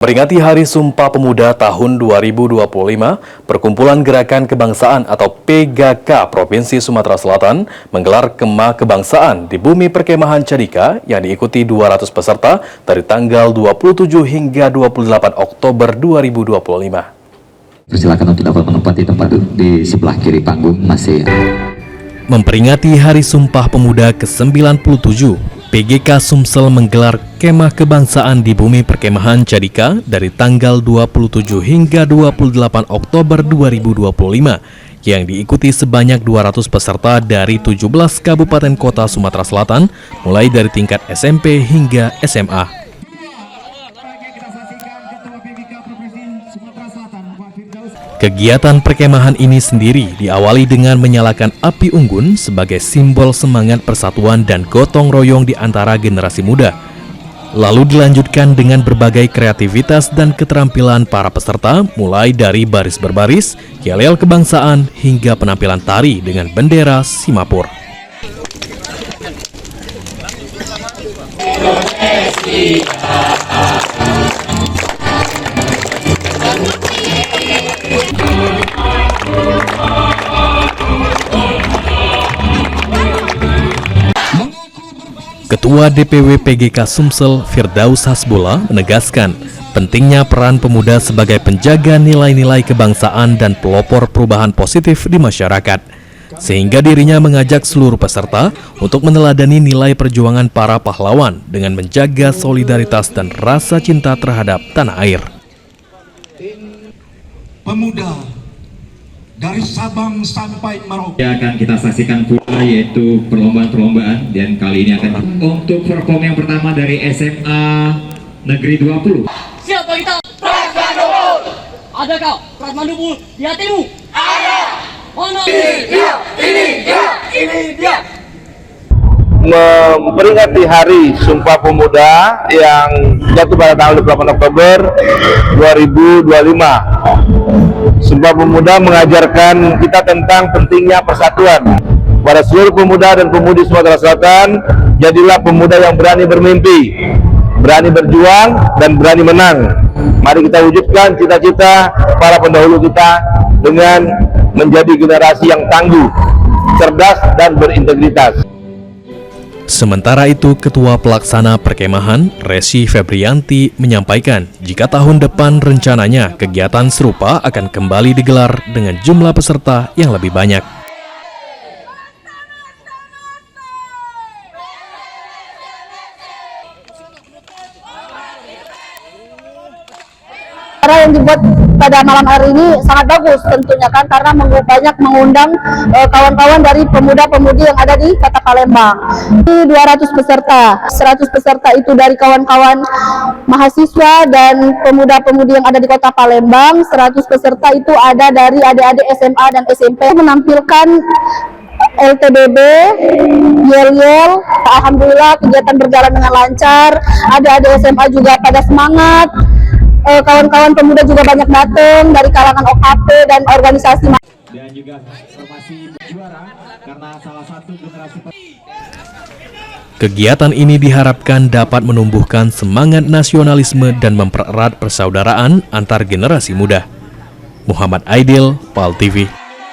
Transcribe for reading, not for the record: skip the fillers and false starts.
Peringati Hari Sumpah Pemuda tahun 2025, Perkumpulan Gerakan Kebangsaan atau PGK Provinsi Sumatera Selatan menggelar Kemah Kebangsaan di Bumi Perkemahan Cadika yang diikuti 200 peserta dari tanggal 27 hingga 28 Oktober 2025. Silakan untuk dapat menempati tempat di sebelah kiri panggung masih. Memperingati Hari Sumpah Pemuda ke-97, PGK Sumsel menggelar Kemah Kebangsaan di Bumi Perkemahan Cadika dari tanggal 27 hingga 28 Oktober 2025 yang diikuti sebanyak 200 peserta dari 17 kabupaten kota Sumatera Selatan mulai dari tingkat SMP hingga SMA. Kegiatan perkemahan ini sendiri diawali dengan menyalakan api unggun sebagai simbol semangat persatuan dan gotong royong di antara generasi muda. Lalu dilanjutkan dengan berbagai kreativitas dan keterampilan para peserta mulai dari baris berbaris, yel-yel kebangsaan, hingga penampilan tari dengan bendera Simapur. Ketua DPW PGK Sumsel, Firdaus Hasbullah, menegaskan pentingnya peran pemuda sebagai penjaga nilai-nilai kebangsaan dan pelopor perubahan positif di masyarakat, sehingga dirinya mengajak seluruh peserta untuk meneladani nilai perjuangan para pahlawan dengan menjaga solidaritas dan rasa cinta terhadap tanah air. Pemuda dari Sabang sampai Merauke Akan kita saksikan pula yaitu perlombaan-perlombaan, dan kali ini akan untuk perform yang pertama dari SMA Negeri 20. Siapa kita? Prasmanubul. Adakah Prasmanubul di hatimu? Ada. Mana? Ini dia. Memperingati Hari Sumpah Pemuda yang jatuh pada tanggal 28 Oktober 2025. Sumpah Pemuda mengajarkan kita tentang pentingnya persatuan. Pada seluruh pemuda dan pemudi Sumatera Selatan, jadilah pemuda yang berani bermimpi, berani berjuang, dan berani menang. Mari kita wujudkan cita-cita para pendahulu kita dengan menjadi generasi yang tangguh, cerdas, dan berintegritas. Sementara itu, Ketua Pelaksana Perkemahan, Resi Febrianti, menyampaikan jika tahun depan rencananya kegiatan serupa akan kembali digelar dengan jumlah peserta yang lebih banyak. Acara yang dibuat pada malam hari ini sangat bagus tentunya kan, karena banyak mengundang kawan-kawan dari pemuda-pemudi yang ada di Kota Palembang. Di 200 peserta, 100 peserta itu dari kawan-kawan mahasiswa dan pemuda-pemudi yang ada di Kota Palembang, 100 peserta itu ada dari adik-adik SMA dan SMP menampilkan LTBB, yel-yel. Alhamdulillah kegiatan berjalan dengan lancar, adik-adik SMA juga pada semangat. Kawan-kawan pemuda juga banyak datang dari kalangan OKP dan organisasi. Dan juga formasi juara karena salah satu generasi. Kegiatan ini diharapkan dapat menumbuhkan semangat nasionalisme dan mempererat persaudaraan antar generasi muda. Muhammad Aidil, PAL TV.